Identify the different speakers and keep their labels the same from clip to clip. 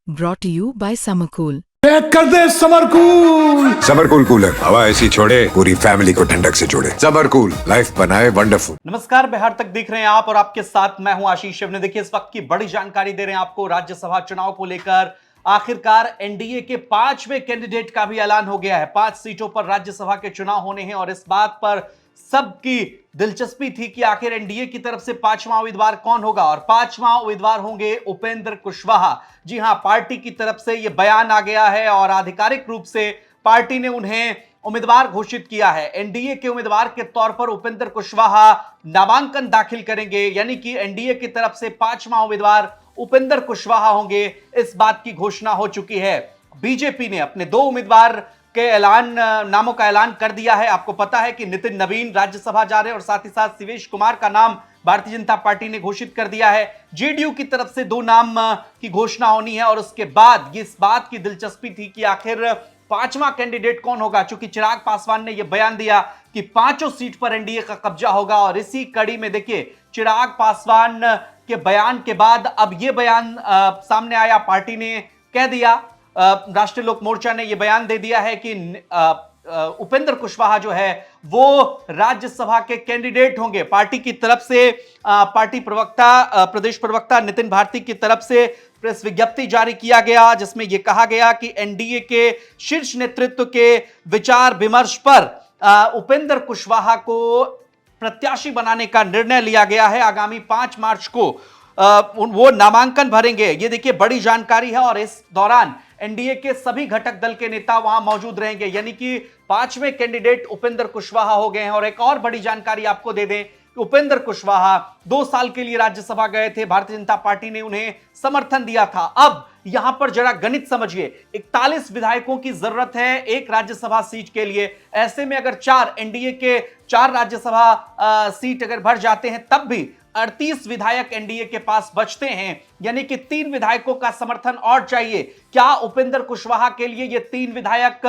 Speaker 1: brought to you by Summercool.
Speaker 2: Pack कर दे summer cool.
Speaker 3: Summer cool cooler हवा ऐसी छोड़े पूरी फैमिली को ठंडक से जोड़े। समरकूल लाइफ बनाए वंडरफुल।
Speaker 4: नमस्कार, बिहार तक देख रहे हैं आप और आपके साथ मैं हूं आशीष शिवने। देखिए, इस वक्त की बड़ी जानकारी दे रहे हैं आपको राज्यसभा चुनाव को लेकर। आखिरकार एनडीए के 5वें कैंडिडेट का भी ऐलान हो गया है। 5 सीटों पर राज्यसभा के चुनाव होने हैं और इस बात पर सबकी दिलचस्पी थी कि आखिर एनडीए की तरफ से 5वां उम्मीदवार कौन होगा और 5वां उम्मीदवार होंगे उपेंद्र कुशवाहा। जी हां, पार्टी की तरफ से यह बयान आ गया है और आधिकारिक रूप से पार्टी ने उन्हें उम्मीदवार घोषित किया है। एनडीए के उम्मीदवार के तौर पर उपेंद्र कुशवाहा नामांकन दाखिल करेंगे, यानी कि एनडीए की तरफ से 5वां उम्मीदवार उपेंद्र कुशवाहा होंगे। इस बात की घोषणा हो चुकी है। बीजेपी ने अपने 2 उम्मीदवार के नामों का ऐलान कर दिया है। आपको पता है कि नितिन नवीन राज्यसभा जा रहे हैं और साथ ही साथ शिवेश कुमार का नाम भारतीय जनता पार्टी ने घोषित कर दिया है। जेडीयू की तरफ से 2 नाम की घोषणा होनी है और उसके बाद इस बात की दिलचस्पी थी कि आखिर 5वां कैंडिडेट कौन होगा। चूंकि चिराग पासवान ने यह बयान दिया कि 5 सीट पर एनडीए का कब्जा होगा और इसी कड़ी में देखिए, चिराग पासवान के बयान के बाद अब यह बयान सामने आया। पार्टी ने कह दिया, राष्ट्रीय लोक मोर्चा ने यह बयान दे दिया है कि उपेंद्र कुशवाहा जो है वो राज्यसभा के कैंडिडेट होंगे। पार्टी की तरफ से पार्टी प्रवक्ता, प्रदेश प्रवक्ता नितिन भारती की तरफ से प्रेस विज्ञप्ति जारी किया गया, जिसमें यह कहा गया कि एनडीए के शीर्ष नेतृत्व के विचार विमर्श पर उपेंद्र कुशवाहा को प्रत्याशी बनाने का निर्णय लिया गया है। आगामी 5 मार्च को वो नामांकन भरेंगे। ये देखिए, बड़ी जानकारी है और इस दौरान एनडीए के सभी घटक दल के नेता वहां मौजूद रहेंगे, यानी कि 5वें कैंडिडेट उपेंद्र कुशवाहा हो गए हैं। और एक और बड़ी जानकारी आपको दे दें कि उपेंद्र कुशवाहा 2 साल के लिए राज्यसभा गए थे। भारतीय जनता पार्टी ने उन्हें समर्थन दिया था। अब यहां पर जरा गणित समझिए, 41 विधायकों की जरूरत है एक राज्यसभा सीट के लिए। ऐसे में अगर 4 एनडीए के 4 राज्यसभा सीट अगर भर जाते हैं तब भी 38 विधायक एनडीए के पास बचते हैं, यानी कि 3 विधायकों का समर्थन और चाहिए। क्या उपेंद्र कुशवाहा के लिए ये 3 विधायक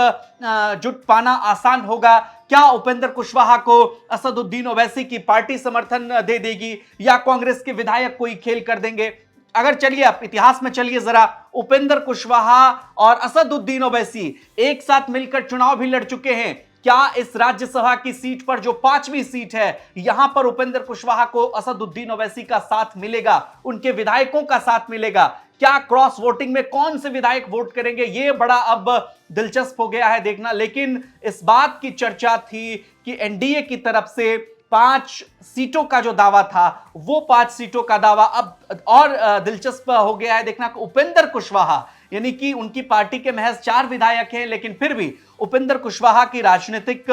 Speaker 4: जुट पाना आसान होगा? क्या उपेंद्र कुशवाहा को असदुद्दीन ओवैसी की पार्टी समर्थन दे देगी या कांग्रेस के विधायक कोई खेल कर देंगे? अगर चलिए आप इतिहास में चलिए जरा, उपेंद्र कुशवाहा और असदुद्दीन ओवैसी एक साथ मिलकर चुनाव भी लड़ चुके हैं। क्या इस राज्यसभा की सीट पर जो 5वीं सीट है, यहां पर उपेंद्र कुशवाहा को असदुद्दीन ओवैसी का साथ मिलेगा, उनके विधायकों का साथ मिलेगा? क्या क्रॉस वोटिंग में कौन से विधायक वोट करेंगे? यह बड़ा अब दिलचस्प हो गया है देखना। लेकिन इस बात की चर्चा थी कि एनडीए की तरफ से 5 सीटों का जो दावा था, वो 5 सीटों का दावा अब और दिलचस्प हो गया है देखना। उपेंद्र कुशवाहा, यानी कि उनकी पार्टी के महज 4 विधायक हैं, लेकिन फिर भी उपेंद्र कुशवाहा की राजनीतिक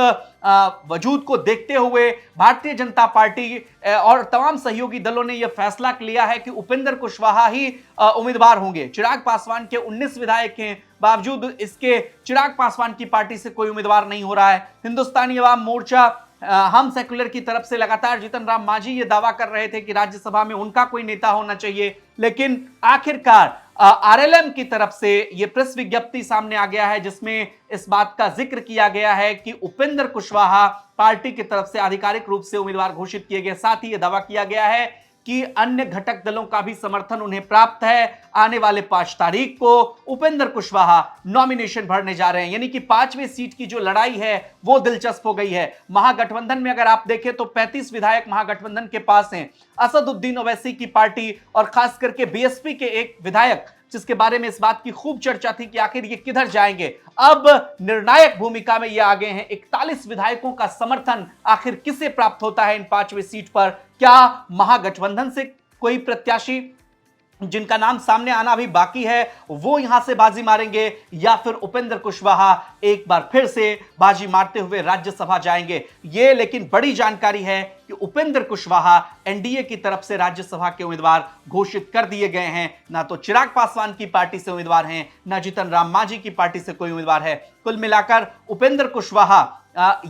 Speaker 4: वजूद को देखते हुए भारतीय जनता पार्टी और तमाम सहयोगी दलों ने यह फैसला लिया है कि उपेंद्र कुशवाहा ही उम्मीदवार होंगे। चिराग पासवान के 19 विधायक हैं, बावजूद इसके चिराग पासवान की पार्टी से कोई उम्मीदवार नहीं हो रहा है। हिंदुस्तानी अवाम मोर्चा, हम सेकुलर की तरफ से लगातार जीतन राम मांझी ये दावा कर रहे थे कि राज्यसभा में उनका कोई नेता होना चाहिए, लेकिन आखिरकार आरएलएम की तरफ से यह प्रेस विज्ञप्ति सामने आ गया है, जिसमें इस बात का जिक्र किया गया है कि उपेंद्र कुशवाहा पार्टी की तरफ से आधिकारिक रूप से उम्मीदवार घोषित किए गए। साथ ही यह दावा किया गया है कि अन्य घटक दलों का भी समर्थन उन्हें प्राप्त है। आने वाले 5 तारीख को उपेंद्र कुशवाहा नॉमिनेशन भरने जा रहे हैं, यानी कि 5वीं सीट की जो लड़ाई है वो दिलचस्प हो गई है। महागठबंधन में अगर आप देखें तो 35 विधायक महागठबंधन के पास हैं। असदुद्दीन ओवैसी की पार्टी और खास करके बीएसपी के एक विधायक, जिसके बारे में इस बात की खूब चर्चा थी कि आखिर ये किधर जाएंगे, अब निर्णायक भूमिका में ये आगे हैं। 41 विधायकों का समर्थन आखिर किसे प्राप्त होता है इन 5वीं सीट पर? क्या महागठबंधन से कोई प्रत्याशी जिनका नाम सामने आना भी बाकी है वो यहां से बाजी मारेंगे, या फिर उपेंद्र कुशवाहा एक बार फिर से बाजी मारते हुए राज्यसभा जाएंगे? ये लेकिन बड़ी जानकारी है कि उपेंद्र कुशवाहा एनडीए की तरफ से राज्यसभा के उम्मीदवार घोषित कर दिए गए हैं। ना तो चिराग पासवान की पार्टी से उम्मीदवार हैं, ना जीतन राम मांझी की पार्टी से कोई उम्मीदवार है। कुल मिलाकर उपेंद्र कुशवाहा,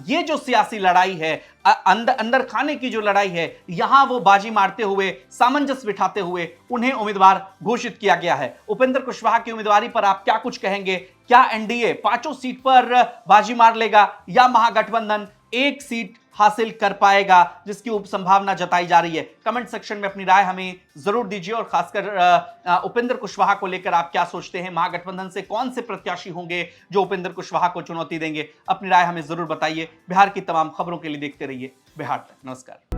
Speaker 4: ये जो सियासी लड़ाई है, अंदर खाने की जो लड़ाई है, यहां वो बाजी मारते हुए, सामंजस्य बिठाते हुए उन्हें उम्मीदवार घोषित किया गया है। उपेंद्र कुशवाहा की उम्मीदवारी पर आप क्या कुछ कहेंगे? क्या एनडीए 5 सीट पर बाजी मार लेगा या महागठबंधन एक सीट हासिल कर पाएगा, जिसकी उपसंभावना जताई जा रही है। कमेंट सेक्शन में अपनी राय हमें जरूर दीजिए और खासकर उपेंद्र कुशवाहा को लेकर आप क्या सोचते हैं? महागठबंधन से कौन से प्रत्याशी होंगे जो उपेंद्र कुशवाहा को चुनौती देंगे? अपनी राय हमें जरूर बताइए। बिहार की तमाम खबरों के लिए देखते रहिए बिहार तक। नमस्कार।